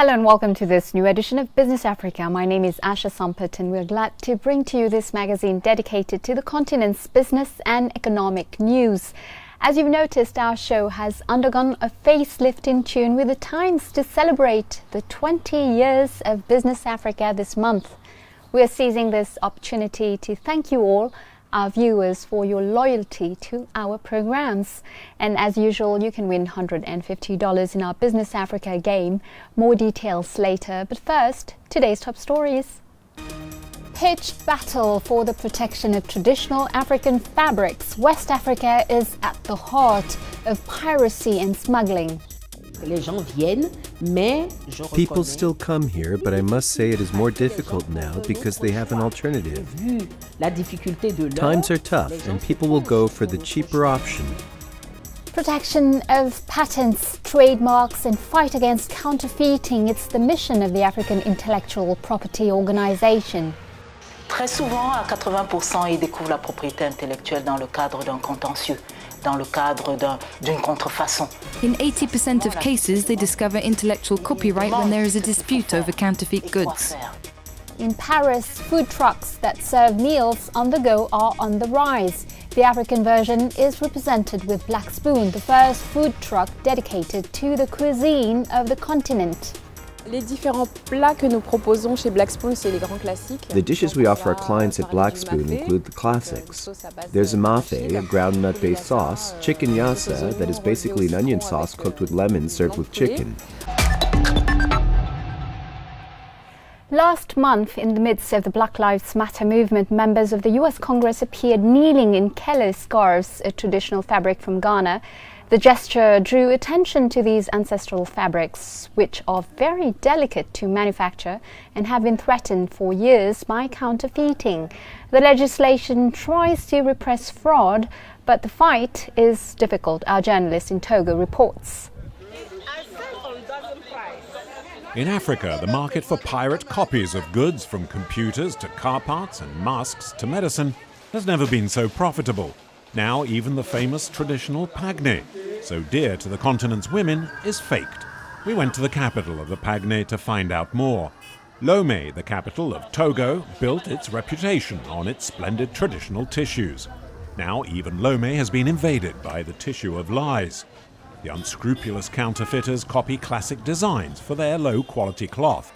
Hello and welcome to this new edition of Business Africa. My name is Asha Sampath and we're glad to bring to you this magazine dedicated to the continent's business and economic news. As you've noticed, our show has undergone a facelift in tune with the times to celebrate the 20 years of Business Africa this month. We are seizing this opportunity to thank you all, our viewers, for your loyalty to our programs. And as usual, you can win $150 in our Business Africa game. More details later, but first, today's top stories. Pitched battle for the protection of traditional African fabrics. West Africa is at the heart of piracy and smuggling. People still come here, but I must say it is more difficult now because they have an alternative. Times are tough and people will go for the cheaper option. Protection of patents, trademarks and fight against counterfeiting. It's the mission of the African Intellectual Property Organization. Très souvent, à 80%, ils découvrent la propriété intellectuelle dans le cadre d'un contentieux, dans le cadre d'une contrefaçon. In 80% of cases, they discover intellectual copyright when there is a dispute over counterfeit goods. In Paris, food trucks that serve meals on the go are on the rise. The African version is represented with Black Spoon, the first food truck dedicated to the cuisine of the continent. Les différents plats que nous proposons chez Black Spoon, c'est les grands classiques. The dishes we offer our clients at Black Spoon include the classics. There's a mafé, a ground nut-based sauce, chicken yassa, that is basically an onion sauce cooked with lemon served with chicken. Last month, in the midst of the Black Lives Matter movement, members of the US Congress appeared kneeling in kele scarves, a traditional fabric from Ghana. The gesture drew attention to these ancestral fabrics, which are very delicate to manufacture and have been threatened for years by counterfeiting. The legislation tries to repress fraud, but the fight is difficult, our journalist in Togo reports. In Africa, the market for pirate copies of goods, from computers to car parts and masks to medicine, has never been so profitable. Now even the famous traditional pagne, so dear to the continent's women, is faked. We went to the capital of the pagne to find out more. Lomé, the capital of Togo, built its reputation on its splendid traditional tissues. Now even Lomé has been invaded by the tissue of lies. The unscrupulous counterfeiters copy classic designs for their low-quality cloth.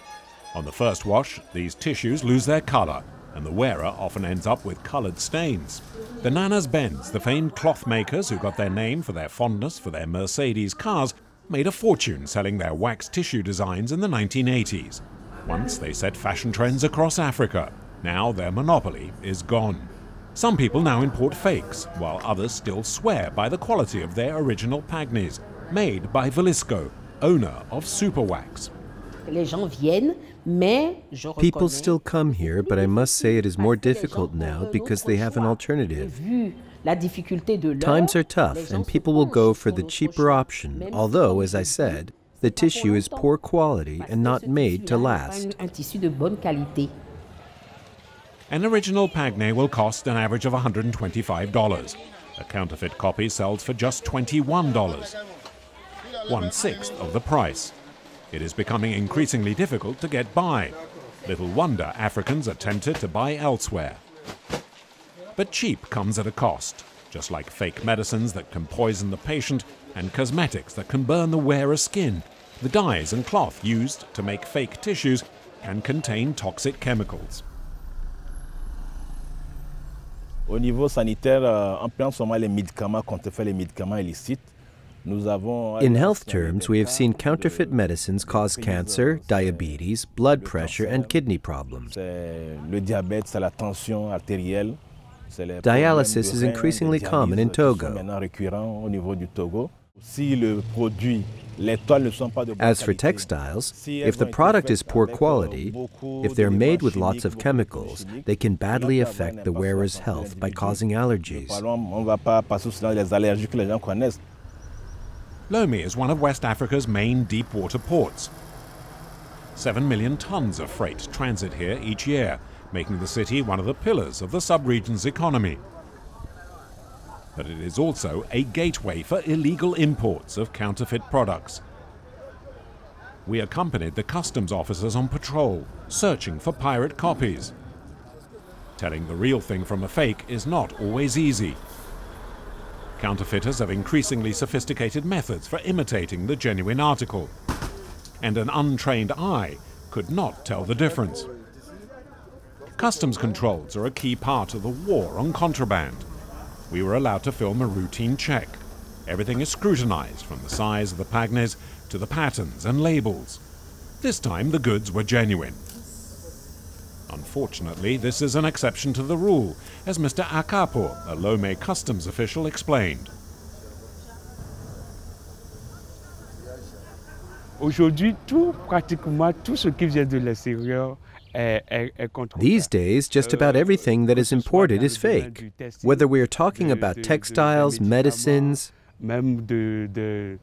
On the first wash, these tissues lose their color, and the wearer often ends up with colored stains. The Nanas Benz, the famed cloth makers who got their name for their fondness for their Mercedes cars, made a fortune selling their wax tissue designs in the 1980s. Once they set fashion trends across Africa. Now their monopoly is gone. Some people now import fakes, while others still swear by the quality of their original pagnes, made by Velisco, owner of Superwax. People still come here, but I must say it is more difficult now because they have an alternative. Times are tough and people will go for the cheaper option, although, as I said, the tissue is poor quality and not made to last. An original pagne will cost an average of $125. A counterfeit copy sells for just $21, 1/6 of the price. It is becoming increasingly difficult to get by. Little wonder Africans are tempted to buy elsewhere. But cheap comes at a cost, just like fake medicines that can poison the patient and cosmetics that can burn the wearer's skin. The dyes and cloth used to make fake tissues can contain toxic chemicals. Au niveau sanitaire, en prenant seulement les médicaments, contrefaits les médicaments illicites, in health terms, we have seen counterfeit medicines cause cancer, diabetes, blood pressure, and kidney problems. Dialysis is increasingly common in Togo. As for textiles, if the product is poor quality, if they're made with lots of chemicals, they can badly affect the wearer's health by causing allergies. Lomé is one of West Africa's main deep-water ports. 7 million tons of freight transit here each year, making the city one of the pillars of the sub-region's economy. But it is also a gateway for illegal imports of counterfeit products. We accompanied the customs officers on patrol, searching for pirate copies. Telling the real thing from a fake is not always easy. Counterfeiters have increasingly sophisticated methods for imitating the genuine article, and an untrained eye could not tell the difference. Customs controls are a key part of the war on contraband. We were allowed to film a routine check. Everything is scrutinized, from the size of the pagnes to the patterns and labels. This time the goods were genuine. Unfortunately, this is an exception to the rule, as Mr. Akapo, a Lomé customs official, explained. These days, just about everything that is imported is fake, whether we are talking about textiles, medicines, and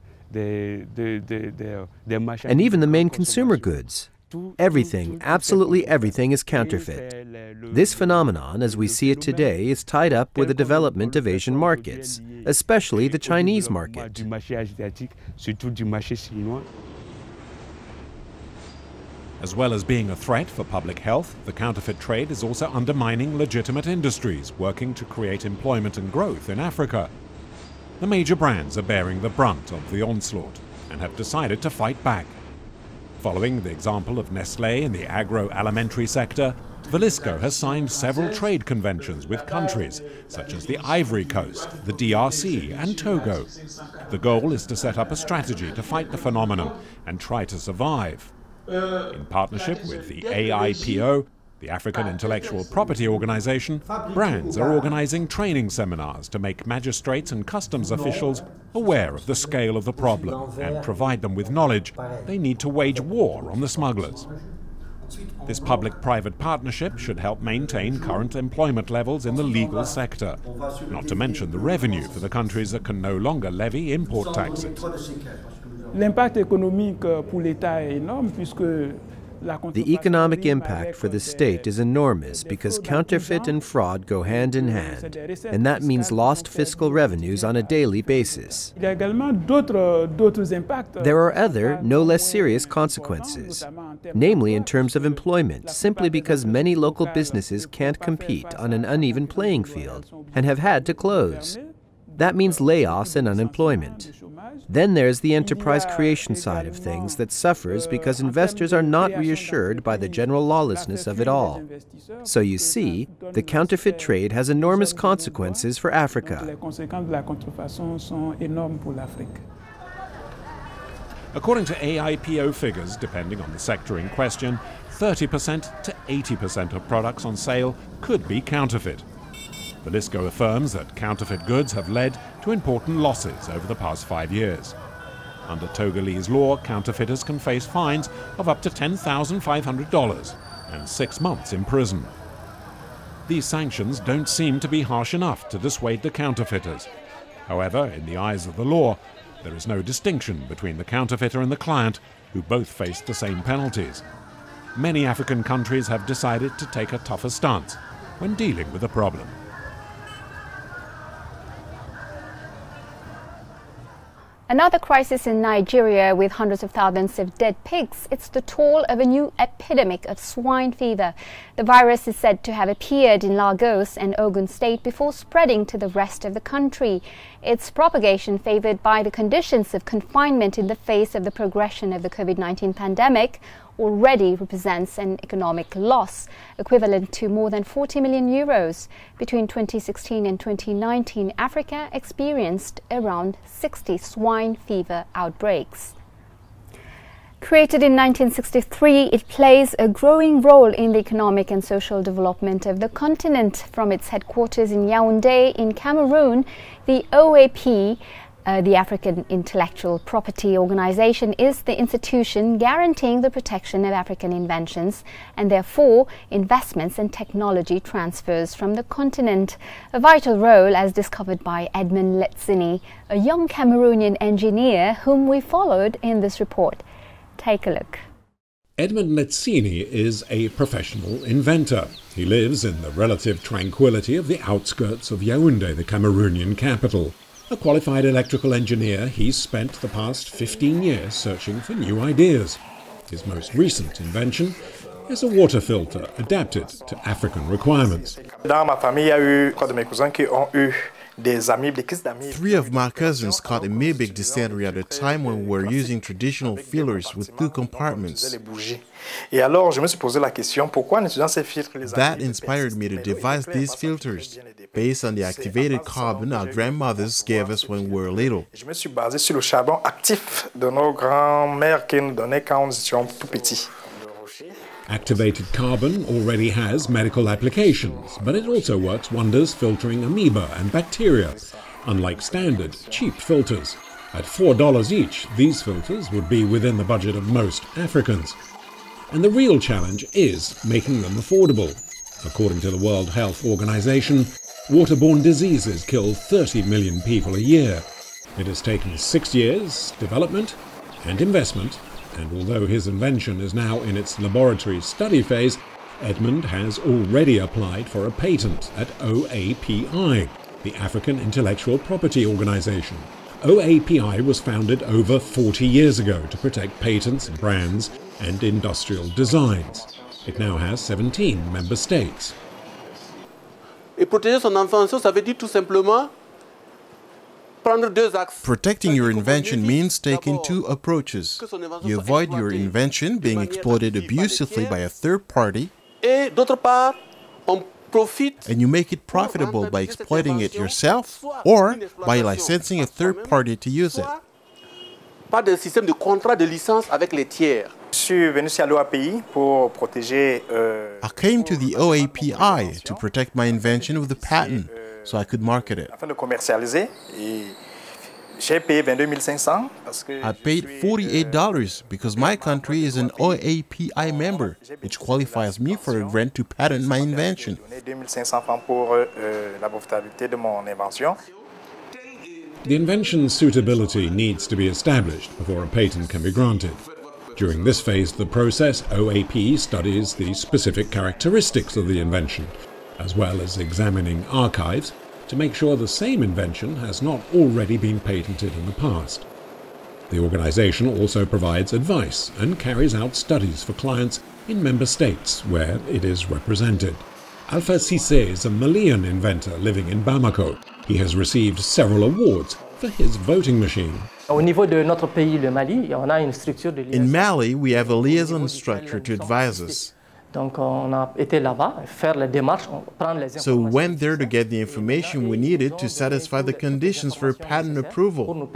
even the main consumer goods. Everything, absolutely everything, is counterfeit. This phenomenon, as we see it today, is tied up with the development of Asian markets, especially the Chinese market. As well as being a threat for public health, the counterfeit trade is also undermining legitimate industries working to create employment and growth in Africa. The major brands are bearing the brunt of the onslaught and have decided to fight back. Following the example of Nestlé in the agroalimentary sector, Velisco has signed several trade conventions with countries such as the Ivory Coast, the DRC and Togo. The goal is to set up a strategy to fight the phenomenon and try to survive. In partnership with the AIPO, the African Intellectual Property Organization, brands are organizing training seminars to make magistrates and customs officials aware of the scale of the problem and provide them with knowledge they need to wage war on the smugglers. This public-private partnership should help maintain current employment levels in the legal sector, not to mention the revenue for the countries that can no longer levy import taxes. L'impact économique pour l'État est énorme puisque the economic impact for the state is enormous because counterfeit and fraud go hand in hand, and that means lost fiscal revenues on a daily basis. There are other, no less serious consequences, namely in terms of employment, simply because many local businesses can't compete on an uneven playing field and have had to close. That means layoffs and unemployment. Then there's the enterprise creation side of things that suffers because investors are not reassured by the general lawlessness of it all. So you see, the counterfeit trade has enormous consequences for Africa. According to AIPO figures, depending on the sector in question, 30% to 80% of products on sale could be counterfeit. Velisco affirms that counterfeit goods have led to important losses over the past 5 years. Under Togolese law, counterfeiters can face fines of up to $10,500 and 6 months in prison. These sanctions don't seem to be harsh enough to dissuade the counterfeiters. However, in the eyes of the law, there is no distinction between the counterfeiter and the client, who both face the same penalties. Many African countries have decided to take a tougher stance when dealing with the problem. Another crisis in Nigeria with hundreds of thousands of dead pigs. It's the toll of a new epidemic of swine fever. The virus is said to have appeared in Lagos and Ogun State before spreading to the rest of the country. Its propagation, favored by the conditions of confinement in the face of the progression of the COVID-19 pandemic, already represents an economic loss equivalent to more than 40 million euros. Between 2016 and 2019, Africa experienced around 60 swine fever outbreaks. Created in 1963, it plays a growing role in the economic and social development of the continent. From its headquarters in Yaoundé in Cameroon, the OAP, the African Intellectual Property Organization, is the institution guaranteeing the protection of African inventions and therefore investments and technology transfers from the continent. A vital role as discovered by Edmond Letsini, a young Cameroonian engineer whom we followed in this report. Take a look. Edmond Letsini is a professional inventor. He lives in the relative tranquility of the outskirts of Yaoundé, the Cameroonian capital. A qualified electrical engineer, he's spent the past 15 years searching for new ideas. His most recent invention is a water filter adapted to African requirements. Three of my cousins caught amoebic dysentery at a time when we were using traditional fillers with two compartments. That inspired me to devise these filters, based on the activated carbon our grandmothers gave us when we were little. Activated carbon already has medical applications, but it also works wonders filtering amoeba and bacteria, unlike standard, cheap filters. At $4 each, these filters would be within the budget of most Africans. And the real challenge is making them affordable. According to the World Health Organization, waterborne diseases kill 30 million people a year. It has taken 6 years, development and investment, and although his invention is now in its laboratory study phase, Edmund has already applied for a patent at OAPI, the African Intellectual Property Organization. OAPI was founded over 40 years ago to protect patents, brands, and industrial designs. It now has 17 member states. Et protéger son invention, ça veut dire tout simplement protecting your invention means taking two approaches. You avoid your invention being exploited abusively by a third party, and you make it profitable by exploiting it yourself or by licensing a third party to use it. Pas de système de contrat de licence avec les tiers. I came to the OAPI to protect my invention with a patent, so I could market it. I paid $48 because my country is an OAPI member, which qualifies me for a grant to patent my invention. The invention's suitability needs to be established before a patent can be granted. During this phase of the process, OAP studies the specific characteristics of the invention, as well as examining archives to make sure the same invention has not already been patented in the past. The organization also provides advice and carries out studies for clients in member states where it is represented. Alpha Cissé is a Malian inventor living in Bamako. He has received several awards for his voting machine. In Mali, we have a liaison structure to advise us. So we went there to get the information we needed to satisfy the conditions for patent approval.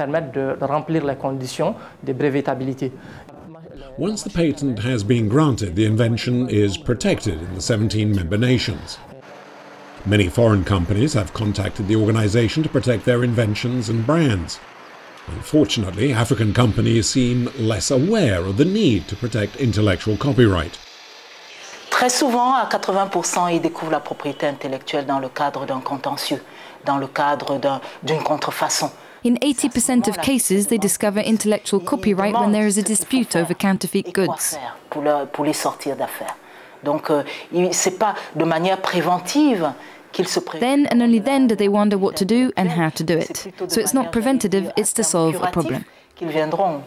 Once the patent has been granted, the invention is protected in the 17 member nations. Many foreign companies have contacted the organization to protect their inventions and brands. Unfortunately, African companies seem less aware of the need to protect intellectual copyright. Très souvent, à 80%, ils découvrent la propriété intellectuelle dans le cadre d'un contentieux, dans le cadre d'une contrefaçon. In 80% of cases, they discover intellectual copyright when there is a dispute over counterfeit goods. Pour les sortir d'affaires. Donc, c'est pas de manière préventive qu'ils se préparent. Then and only then do they wonder what to do and how to do it. So it's not preventative, it's to solve a problem. Qu'ils viendront,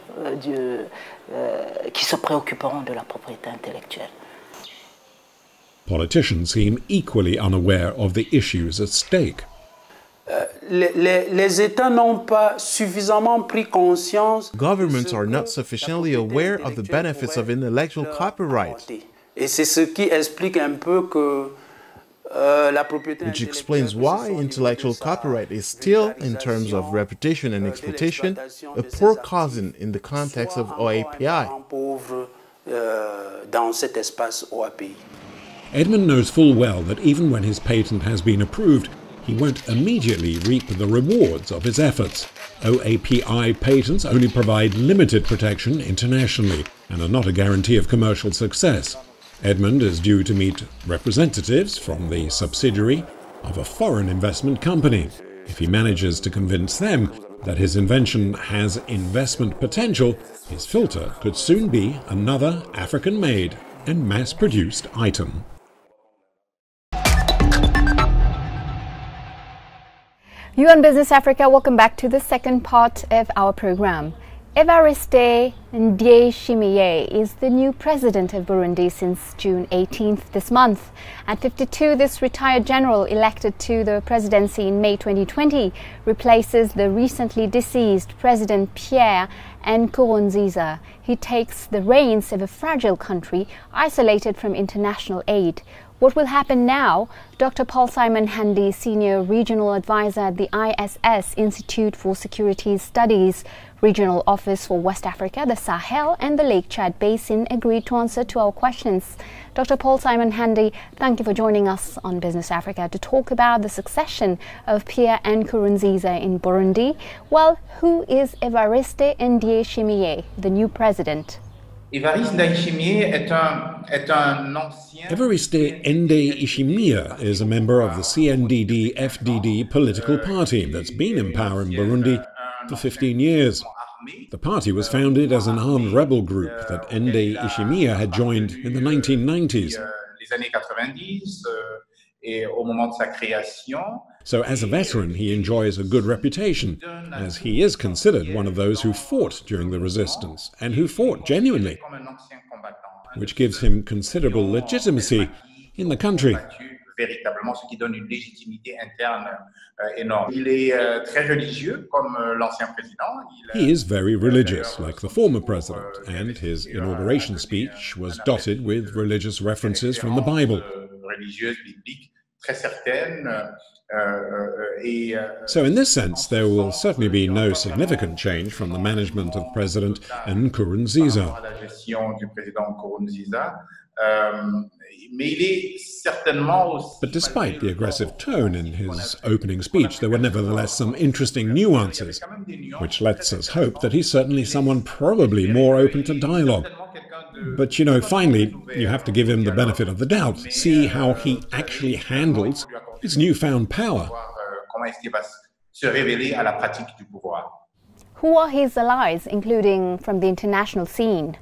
qui se préoccuperont de la propriété intellectuelle. Politicians seem equally unaware of the issues at stake. Governments are not sufficiently aware of the benefits of intellectual copyright, which explains why intellectual copyright is still, in terms of repetition and exploitation, a poor cousin in the context of OAPI. Edmund knows full well that even when his patent has been approved, he won't immediately reap the rewards of his efforts. OAPI patents only provide limited protection internationally and are not a guarantee of commercial success. Edmund is due to meet representatives from the subsidiary of a foreign investment company. If he manages to convince them that his invention has investment potential, his filter could soon be another African-made and mass-produced item. You on Business Africa, welcome back to the second part of our program. Evariste Ndayishimiye is the new president of Burundi since June 18th this month. At 52, this retired general, elected to the presidency in May 2020, replaces the recently deceased President Pierre Nkurunziza. He takes the reins of a fragile country isolated from international aid. What will happen now? Dr. Paul Simon Handy, Senior Regional Advisor at the ISS Institute for Security Studies, Regional Office for West Africa, the Sahel and the Lake Chad Basin, agreed to answer to our questions. Dr. Paul Simon Handy, thank you for joining us on Business Africa to talk about the succession of Pierre Nkurunziza in Burundi. Well, who is Evariste Ndayishimiye, the new president? Evariste Ndayishimiye is a member of the CNDD-FDD political party that's been in power in Burundi for 15 years. The party was founded as an armed rebel group that Ndayishimiye had joined in the 1990s. So as a veteran, he enjoys a good reputation, as he is considered one of those who fought during the resistance, and who fought genuinely, which gives him considerable legitimacy in the country. He is very religious, like the former president, and his inauguration speech was dotted with religious references from the Bible. So in this sense, there will certainly be no significant change from the management of President Nkurunziza. But despite the aggressive tone in his opening speech, there were nevertheless some interesting nuances, which lets us hope that he's certainly someone probably more open to dialogue. But, you know, finally, you have to give him the benefit of the doubt, see how he actually handles his newfound power. Who are his allies, including from the international scene?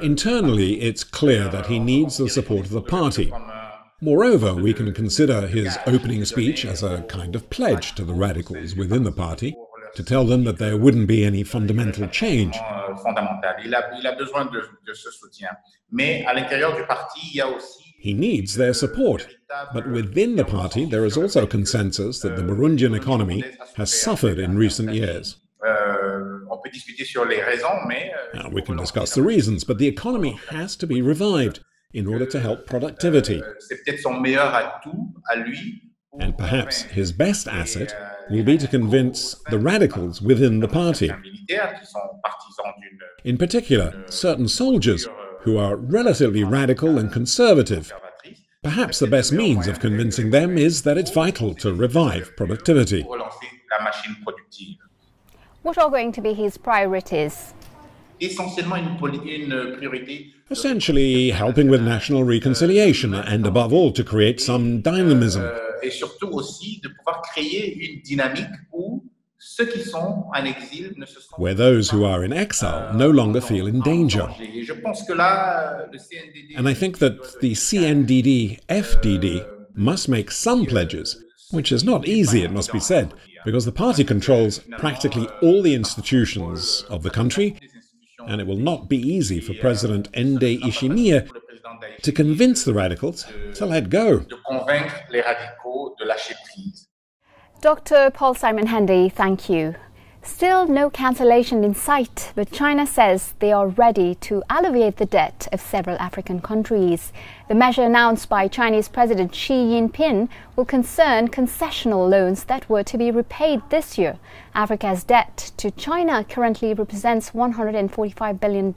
Internally, it's clear that he needs the support of the party. Moreover, we can consider his opening speech as a kind of pledge to the radicals within the party, to tell them that there wouldn't be any fundamental change. He needs their support. But within the party, there is also consensus that the Burundian economy has suffered in recent years. Now, we can discuss the reasons, but the economy has to be revived in order to help productivity. And perhaps his best asset will be to convince the radicals within the party. In particular, certain soldiers who are relatively radical and conservative. Perhaps the best means of convincing them is that it's vital to revive productivity. What are going to be his priorities? Essentially, helping with national reconciliation and, above all, to create some dynamism. Where those who are in exile no longer feel in danger. And I think that the CNDD-FDD must make some pledges, which is not easy, it must be said, because the party controls practically all the institutions of the country, and it will not be easy for President Ndayishimiye to convince the radicals to let go. Dr. Paul Simon Handy, thank you. Still no cancellation in sight, but China says they are ready to alleviate the debt of several African countries. The measure announced by Chinese President Xi Jinping will concern concessional loans that were to be repaid this year. Africa's debt to China currently represents $145 billion,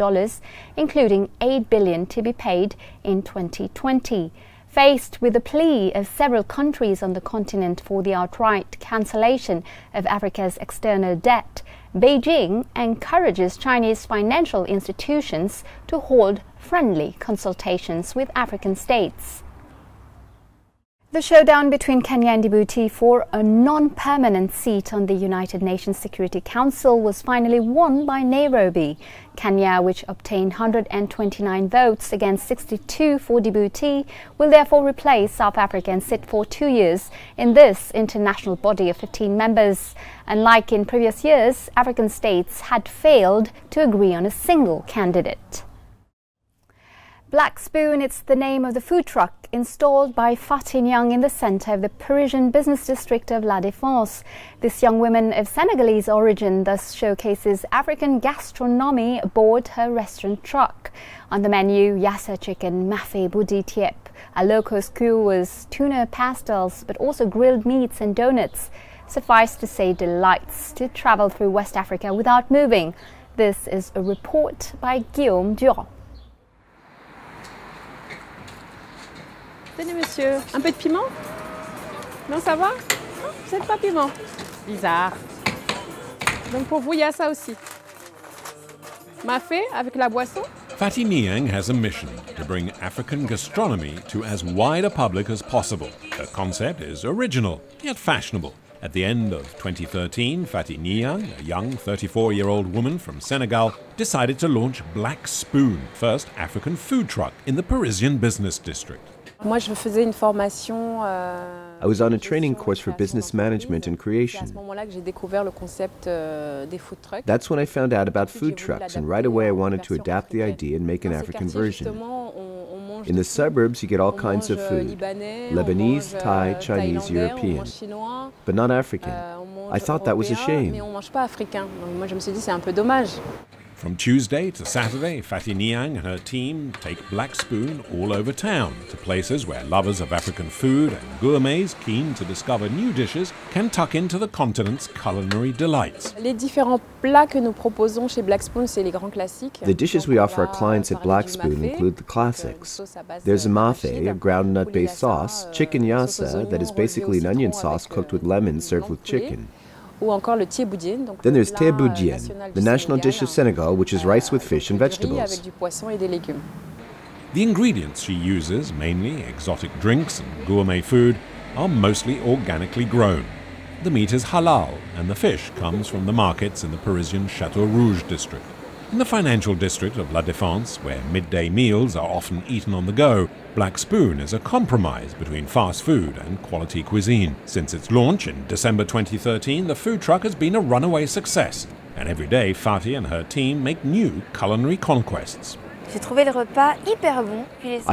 including $8 billion to be paid in 2020. Faced with the plea of several countries on the continent for the outright cancellation of Africa's external debt, Beijing encourages Chinese financial institutions to hold friendly consultations with African states. The showdown between Kenya and Djibouti for a non-permanent seat on the United Nations Security Council was finally won by Nairobi. Kenya, which obtained 129 votes against 62 for Djibouti, will therefore replace South Africa and sit for 2 years in this international body of 15 members. Unlike in previous years, African states had failed to agree on a single candidate. Black Spoon, it's the name of the food truck installed by Fatih Niang in the center of the Parisian business district of La Défense. This young woman of Senegalese origin thus showcases African gastronomy aboard her restaurant truck. On the menu, yassa chicken, mafé boudi tiep, alokos skewers, tuna pastels, but also grilled meats and donuts. Suffice to say, delights to travel through West Africa without moving. This is a report by Guillaume Durand. Tenez monsieur, un peu de piment? Non, ça va? Non, vous n'êtes pas piment. Bizarre. Donc pour vous, il y a ça aussi. Mafé avec la boisson? Fatih Niang has a mission to bring African gastronomy to as wide a public as possible. Her concept is original, yet fashionable. At the end of 2013, Fatih Niang, a young 34-year-old woman from Senegal, decided to launch Black Spoon, first African food truck in the Parisian business district. Moi, je faisais une formation. I was on a training course for business management and creation. That's when I found out about food trucks, and right away I wanted to adapt the idea and make an African version. In the suburbs, you get all kinds of food: Lebanese, Thai, Chinese, European, but not African. I thought that was a shame. From Tuesday to Saturday, Fatih Niang and her team take Black Spoon all over town to places where lovers of African food and gourmets keen to discover new dishes can tuck into the continent's culinary delights. Les différents plats que nous proposons chez Black Spoon, c'est les grands classiques. The dishes we offer our clients at Black Spoon include the classics. There's a mafé, a ground nut-based sauce, chicken yassa, that is basically an onion sauce cooked with lemon served with chicken. Then there's thé boudien, the national dish of Senegal, which is rice with fish and vegetables. The ingredients she uses, mainly exotic drinks and gourmet food, are mostly organically grown. The meat is halal, and the fish comes from the markets in the Parisian Château Rouge district. In the financial district of La Défense, where midday meals are often eaten on the go, Black Spoon is a compromise between fast food and quality cuisine. Since its launch in December 2013, the food truck has been a runaway success, and every day Fatih and her team make new culinary conquests. I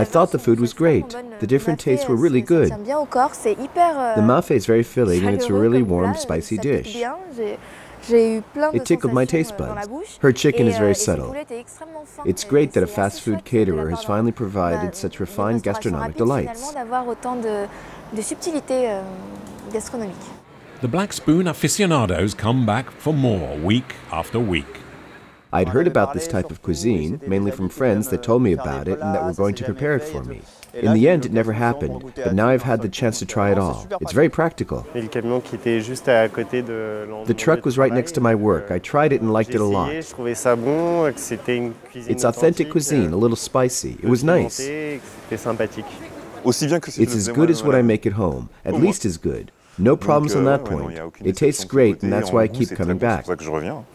thought the food was great. The different tastes were really good. The mafé is very filling, and it's a really warm, spicy dish. It tickled my taste buds. Her chicken is very subtle. It's great that a fast food caterer has finally provided such refined gastronomic delights. The Black Spoon aficionados come back for more week after week. I'd heard about this type of cuisine, mainly from friends that told me about it and that were going to prepare it for me. In the end, it never happened, but now I've had the chance to try it all. It's very practical. The truck was right next to my work. I tried it and liked it a lot. It's authentic cuisine, a little spicy. It was nice. It's as good as what I make at home, at least as good. No problems on that point. It tastes great, and that's why I keep coming back.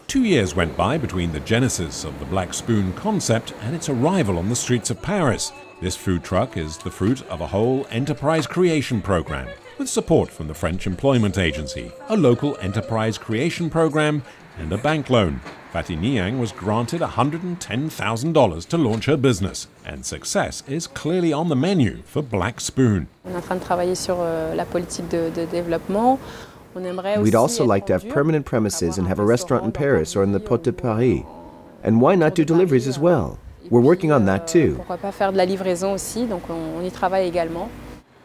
2 years went by between the genesis of the Black Spoon concept and its arrival on the streets of Paris. This food truck is the fruit of a whole enterprise creation program, with support from the French Employment Agency, a local enterprise creation program, and a bank loan. Fatih Niang was granted $110,000 to launch her business, and success is clearly on the menu for Black Spoon. We'd also like to have permanent premises and have a restaurant in Paris or in the Porte de Paris. And why not do deliveries as well? We're working on that too.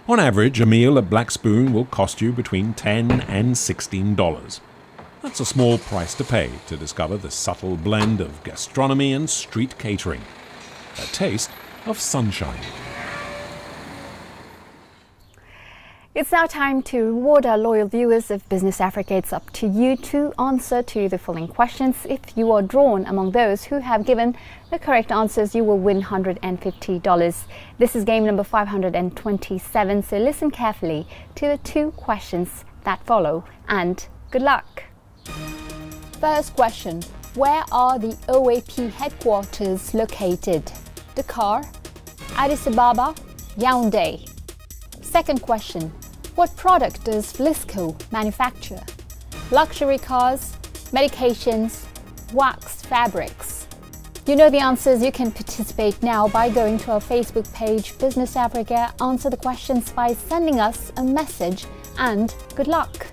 On average, a meal at Black Spoon will cost you between $10 and $16. That's a small price to pay to discover the subtle blend of gastronomy and street catering. A taste of sunshine. It's now time to reward our loyal viewers of Business Africa. It's up to you to answer to the following questions. If you are drawn among those who have given the correct answers, you will win $150. This is game number 527, so listen carefully to the 2 questions that follow, and good luck. First question: where are the OAP headquarters located? Dakar, Addis Ababa, Yaoundé. Second question: what product does Vlisco manufacture? Luxury cars, medications, wax fabrics. You know the answers. You can participate now by going to our Facebook page, Business Africa. Answer the questions by sending us a message, and good luck.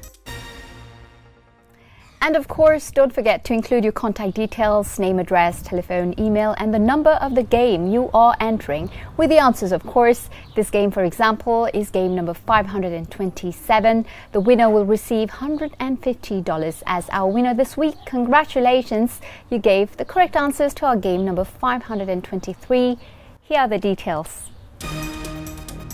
And of course, don't forget to include your contact details, name, address, telephone, email, and the number of the game you are entering with the answers, of course. This game, for example, is game number 527. The winner will receive $150 as our winner this week. Congratulations, you gave the correct answers to our game number 523. Here are the details.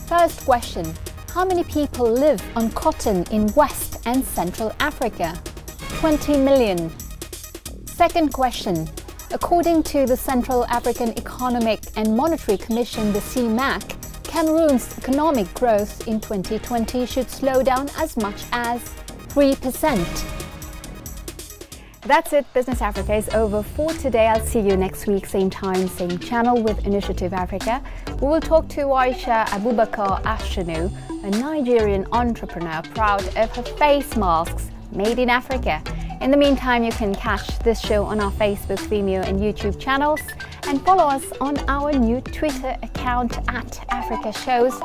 First question: how many people live on cotton in West and Central Africa? 20 million. Second question: according to the Central African Economic and Monetary Commission, the CEMAC, Cameroon's economic growth in 2020 should slow down as much as 3%. That's it. Business Africa is over for today. I'll see you next week, same time, same channel with Initiative Africa. We will talk to Aisha Abubakar Ashanu, a Nigerian entrepreneur proud of her face masks made in Africa. In the meantime, you can catch this show on our Facebook, Vimeo and YouTube channels, and follow us on our new Twitter account @AfricaShows,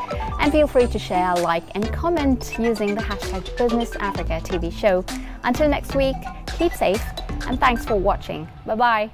and feel free to share, like and comment using the hashtag Business Africa TV show. Until next week, keep safe and thanks for watching. Bye-bye.